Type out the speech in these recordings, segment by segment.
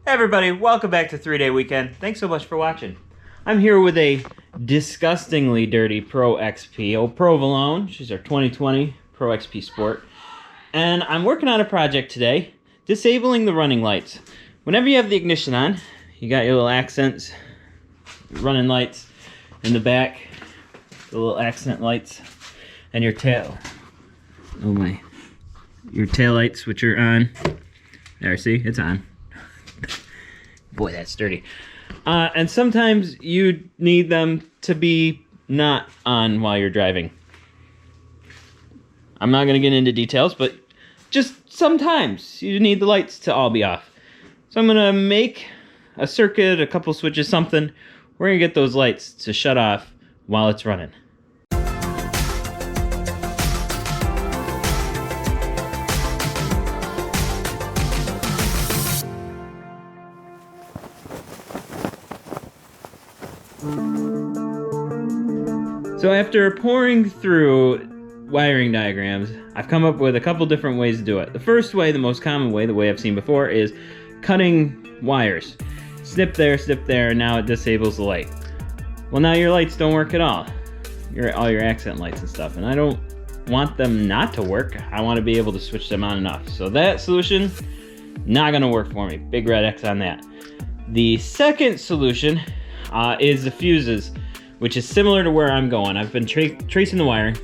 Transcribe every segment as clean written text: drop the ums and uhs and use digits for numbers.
Hey everybody, welcome back to 3-Day Weekend. Thanks so much for watching. I'm here with a disgustingly dirty Pro XP, old Provolone. She's our 2020 Pro XP Sport. And I'm working on a project today, disabling the running lights. Whenever you have the ignition on, you got your little accents, running lights in the back, the little accent lights, and your tail. Oh my. Your tail lights, which are on. There, see? It's on. Boy, that's dirty. And sometimes you need them to be not on while you're driving. I'm not going to get into details, but just sometimes you need the lights to all be off. So I'm going to make a circuit, a couple switches, something. We're going to get those lights to shut off while it's running. So after pouring through wiring diagrams, I've come up with a couple different ways to do it. The first way, the most common way, the way I've seen before, is cutting wires. Snip there, and now it disables the light. Well, now your lights don't work at all. All your accent lights and stuff, and I don't want them not to work. I want to be able to switch them on and off. So that solution, not gonna work for me. Big red X on that. The second solution is the fuses, which is similar to where I'm going. I've been tracing the wiring,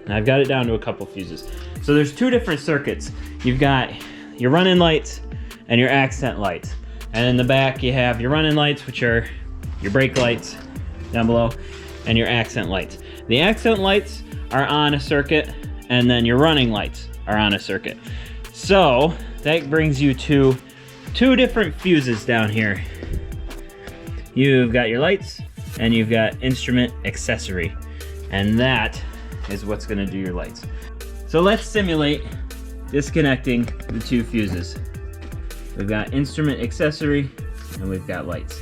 and I've got it down to a couple fuses. So there's two different circuits. You've got your running lights and your accent lights. And in the back, you have your running lights, which are your brake lights down below, and your accent lights. The accent lights are on a circuit, and then your running lights are on a circuit. So that brings you to two different fuses down here. You've got your lights, and you've got instrument accessory, and that is what's going to do your lights. So let's simulate disconnecting the two fuses. We've got instrument accessory, and we've got lights.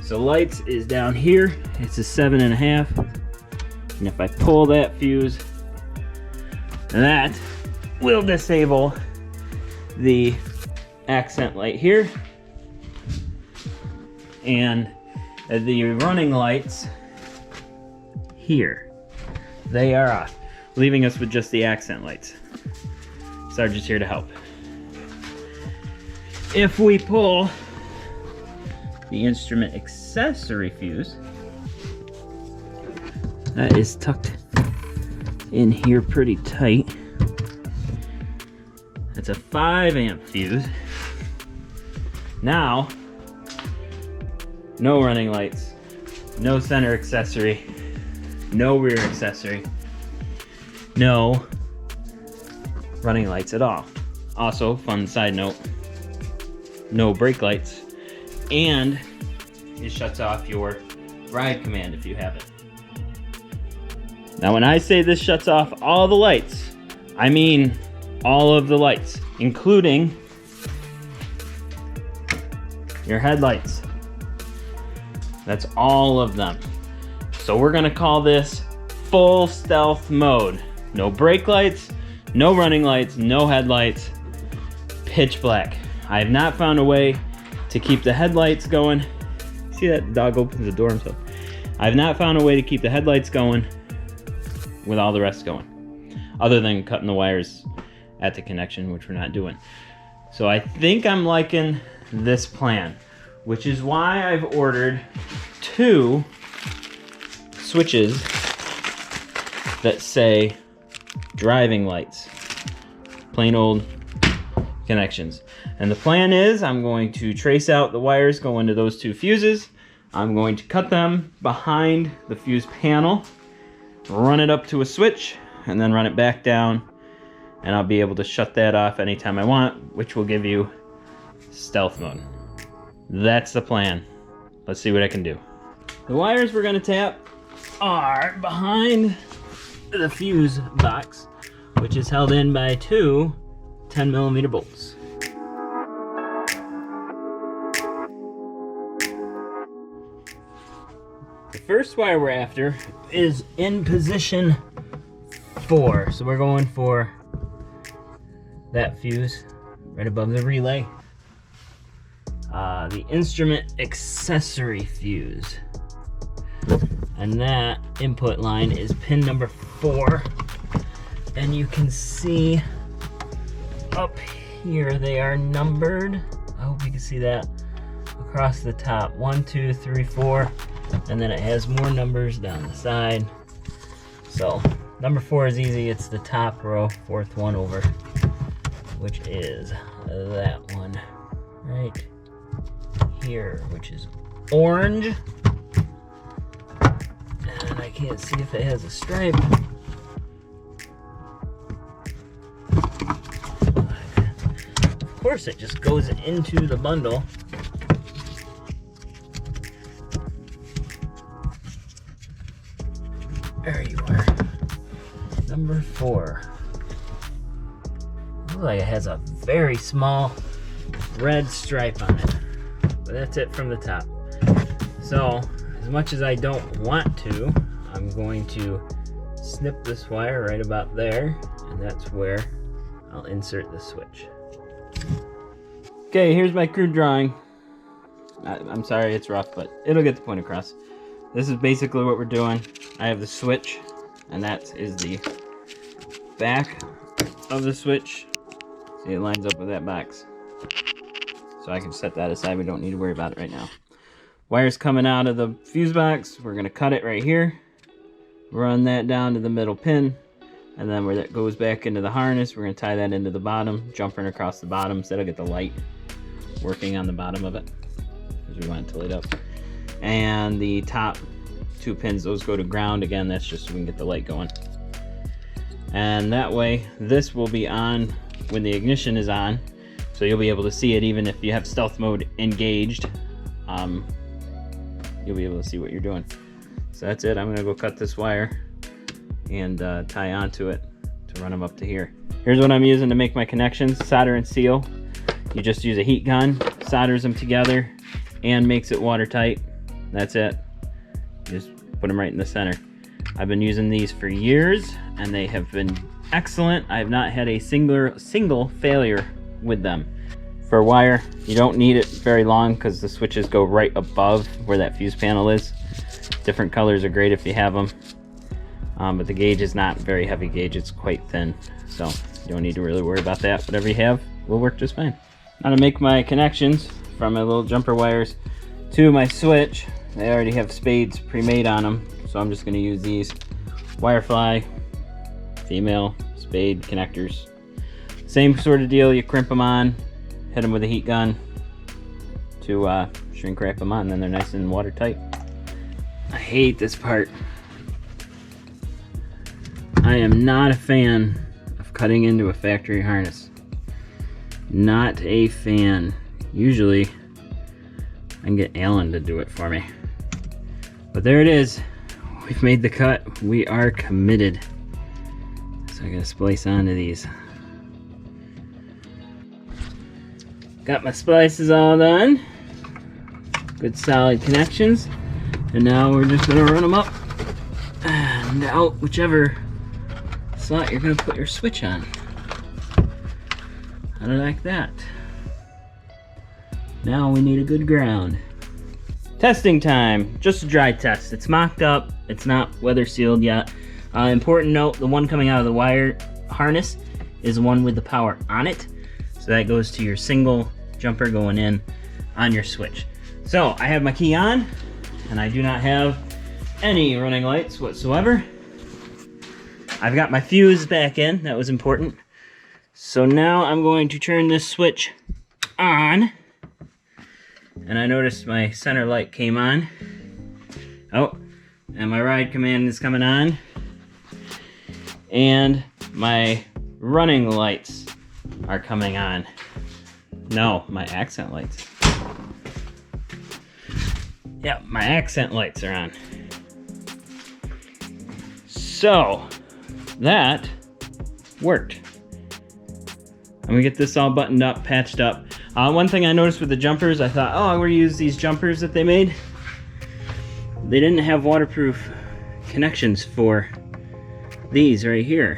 So lights is down here. It's a 7.5, and if I pull that fuse, that will disable the accent light here, and the running lights here, they are off, leaving us with just the accent lights. Sarge is here to help. If we pull the instrument accessory fuse, that is tucked in here pretty tight. That's a 5 amp fuse. Now, no running lights, no center accessory, no rear accessory, no running lights at all. Also, fun side note, no brake lights, and it shuts off your ride command if you have it. Now when I say this shuts off all the lights, I mean all of the lights, including your headlights. That's all of them. So we're gonna call this full stealth mode. No brake lights, no running lights, no headlights, pitch black. I have not found a way to keep the headlights going. See that dog opens the door himself. I have not found a way to keep the headlights going with all the rest going, other than cutting the wires at the connection, which we're not doing. So I think I'm liking this plan, which is why I've ordered 2 switches that say driving lights, plain old connections. And the plan is I'm going to trace out the wires going to those 2 fuses. I'm going to cut them behind the fuse panel, run it up to a switch, and then run it back down, and I'll be able to shut that off anytime I want, which will give you stealth mode. That's the plan. Let's see what I can do. The wires we're gonna tap are behind the fuse box, which is held in by 2 10mm bolts. The first wire we're after is in position 4. So we're going for that fuse right above the relay. the instrument accessory fuse. And that input line is pin number 4. And you can see up here they are numbered. I hope you can see that across the top. 1, 2, 3, 4. And then it has more numbers down the side. So number 4 is easy. It's the top row, 4th one over, which is that one right here, which is orange. And I can't see if it has a stripe. Of course, it just goes into the bundle. There you are. Number 4. Looks like it has a very small red stripe on it. But that's it from the top. So, as much as I don't want to, I'm going to snip this wire right about there, and that's where I'll insert the switch. Okay, here's my crude drawing. I'm sorry it's rough, but it'll get the point across. This is basically what we're doing. I have the switch, and that is the back of the switch. See, it lines up with that box. So I can set that aside. We don't need to worry about it right now. Wire's coming out of the fuse box. We're gonna cut it right here. Run that down to the middle pin. And then where that goes back into the harness, we're gonna tie that into the bottom, jumping across the bottom, so that'll get the light working on the bottom of it, because we want it to light up. And the top 2 pins, those go to ground. Again, that's just so we can get the light going. And that way, this will be on when the ignition is on, so you'll be able to see it even if you have stealth mode engaged. You'll be able to see what you're doing. So that's it. I'm gonna go cut this wire and tie onto it to run them up to here. Here's what I'm using to make my connections: solder and seal. You just use a heat gun, solders them together, and makes it watertight. That's it. Just put them right in the center. I've been using these for years, and they have been excellent. I have not had a single failure with them. For wire, you don't need it very long because the switches go right above where that fuse panel is. Different colors are great if you have them, but the gauge is not very heavy gauge. It's quite thin, so you don't need to really worry about that. Whatever you have will work just fine. Now to make my connections from my little jumper wires to my switch, they already have spades pre-made on them, so I'm just going to use these Wirefly female spade connectors. Same sort of deal. You crimp them on, hit them with a heat gun to shrink wrap them on, and then they're nice and watertight. I hate this part. I am not a fan of cutting into a factory harness. Not a fan. Usually I can get Alan to do it for me. But there it is. We've made the cut. We are committed. So I gotta splice onto these. Got my splices all done. Good solid connections. And now we're just gonna run them up and out whichever slot you're gonna put your switch on. How do you like that? Now we need a good ground. Testing time, just a dry test. It's mocked up, it's not weather sealed yet. Important note, the one coming out of the wire harness is the one with the power on it. So that goes to your single jumper going in on your switch. So I have my key on, and I do not have any running lights whatsoever. I've got my fuse back in, that was important. So now I'm going to turn this switch on, and I noticed my center light came on. Oh, and my ride command is coming on, and my running lights are coming on. No, my accent lights. Yeah, my accent lights are on. So, that worked. I'm gonna get this all buttoned up, patched up. One thing I noticed with the jumpers, I thought, oh, I'm gonna use these jumpers that they made. They didn't have waterproof connections for these right here.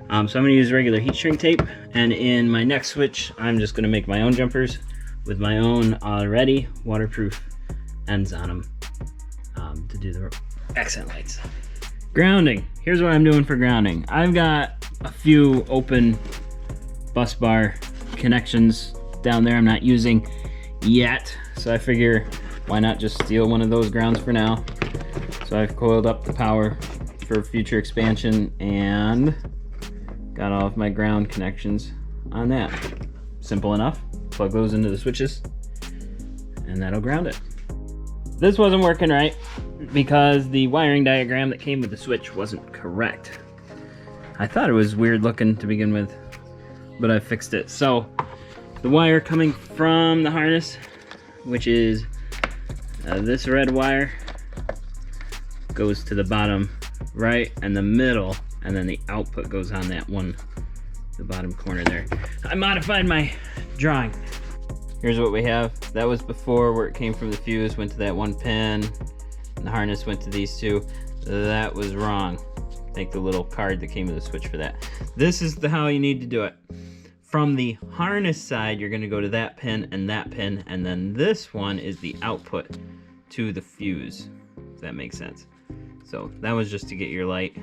So I'm gonna use regular heat shrink tape, and in my next switch, I'm just gonna make my own jumpers with my own already waterproof ends on them to do the accent lights. Grounding. Here's what I'm doing for grounding. I've got a few open bus bar connections down there I'm not using yet, so I figure why not just steal one of those grounds for now. So I've coiled up the power for future expansion and got all of my ground connections on that. Simple enough. Plug those into the switches and that'll ground it. This wasn't working right because the wiring diagram that came with the switch wasn't correct. I thought it was weird looking to begin with, but I fixed it. So the wire coming from the harness, which is this red wire, goes to the bottom right and the middle, and then the output goes on that one, the bottom corner there. I modified my drawing. Here's what we have. That was before, where it came from the fuse, went to that one pin, and the harness went to these two. That was wrong. Take the little card that came with the switch for that. This is how you need to do it. From the harness side, you're gonna go to that pin, and then this one is the output to the fuse, if that makes sense. So that was just to get your light.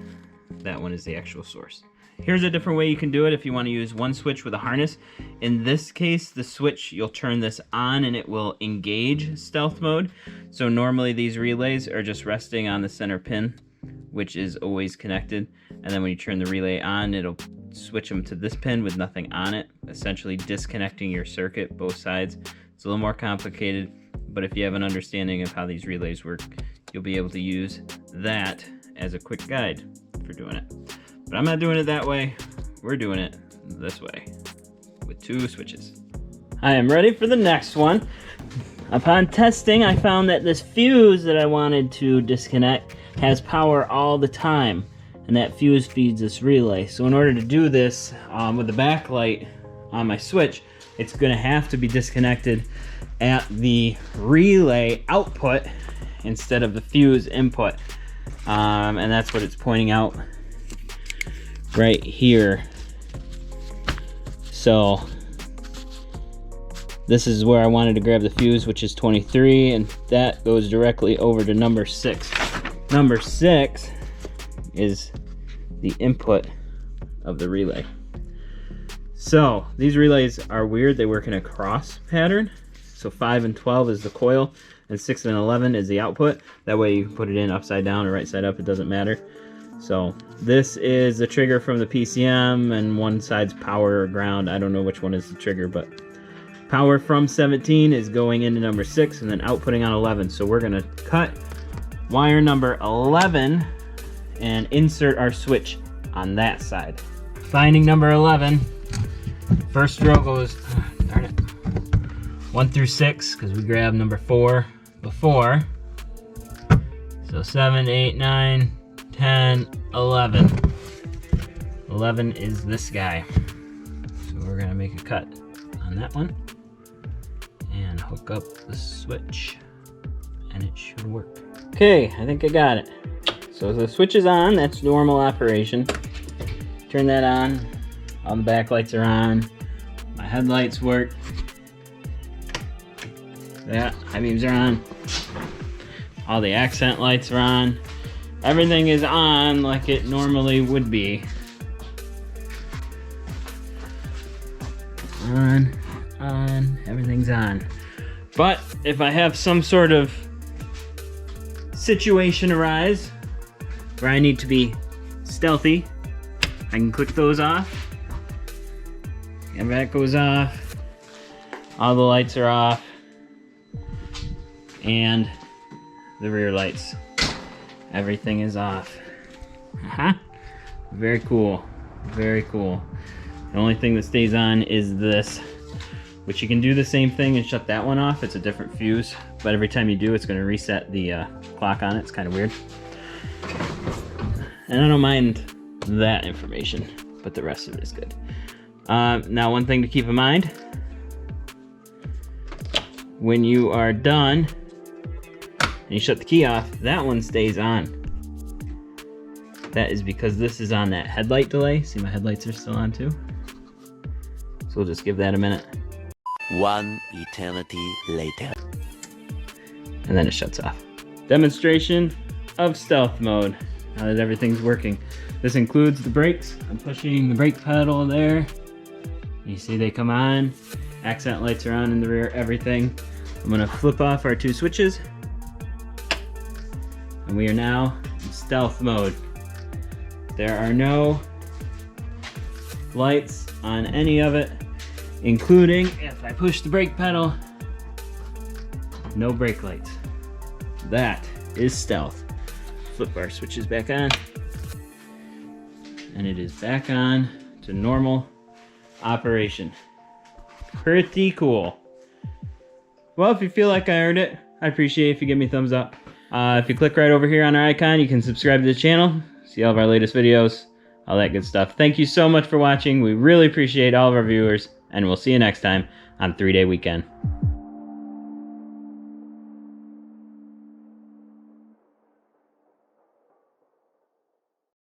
That one is the actual source. Here's a different way you can do it if you want to use one switch with a harness. In this case, the switch, you'll turn this on and it will engage stealth mode. So normally these relays are just resting on the center pin, which is always connected. And then when you turn the relay on, it'll switch them to this pin with nothing on it, essentially disconnecting your circuit, both sides. It's a little more complicated, but if you have an understanding of how these relays work, you'll be able to use that as a quick guide for doing it. But I'm not doing it that way. We're doing it this way with two switches. I am ready for the next one. Upon testing, I found that this fuse that I wanted to disconnect has power all the time, and that fuse feeds this relay. So in order to do this with the backlight on my switch, it's gonna have to be disconnected at the relay output instead of the fuse input. And that's what it's pointing out right here. So this is where I wanted to grab the fuse, which is 23, and that goes directly over to number 6. Number 6 is the input of the relay. So these relays are weird. They work in a cross pattern. So 5 and 12 is the coil, and 6 and 11 is the output. That way you can put it in upside down or right side up, it doesn't matter. So this is the trigger from the PCM, and one side's power or ground. I don't know which one is the trigger, but power from 17 is going into number 6 and then outputting on 11. So we're gonna cut wire number 11 and insert our switch on that side. Finding number 11, first row goes, darn it, 1 through 6, because we grabbed number 4 before. So 7, 8, 9, 10, 11. 11 is this guy. So we're gonna make a cut on that one and hook up the switch, and it should work. Okay, I think I got it. So the switch is on, that's normal operation. Turn that on, all the backlights are on, my headlights work. Yeah, high beams are on. All the accent lights are on. Everything is on like it normally would be. On, everything's on. But if I have some sort of situation arise where I need to be stealthy, I can click those off. And that goes off. All the lights are off. And the rear lights. Everything is off. Very cool. Very cool. The only thing that stays on is this, which you can do the same thing and shut that one off. It's a different fuse, but every time you do, it's going to reset the clock on it. It's kind of weird. And I don't mind that information, but the rest of it is good. Now, one thing to keep in mind, when you are done and you shut the key off, that one stays on. That is because this is on that headlight delay. See, my headlights are still on too. So we'll just give that a minute. One eternity later. And then it shuts off. Demonstration of stealth mode, now that everything's working. This includes the brakes. I'm pushing the brake pedal there. You see they come on. Accent lights are on in the rear, everything. I'm gonna flip off our 2 switches. And we are now in stealth mode. There are no lights on any of it, including if I push the brake pedal, no brake lights. That is stealth. Flip our switches back on. And it is back on to normal operation. Pretty cool. Well, if you feel like I earned it, I appreciate it if you give me a thumbs up. If you click right over here on our icon, you can subscribe to the channel, see all of our latest videos, all that good stuff. Thank you so much for watching. We really appreciate all of our viewers, and we'll see you next time on 3-Day Weekend.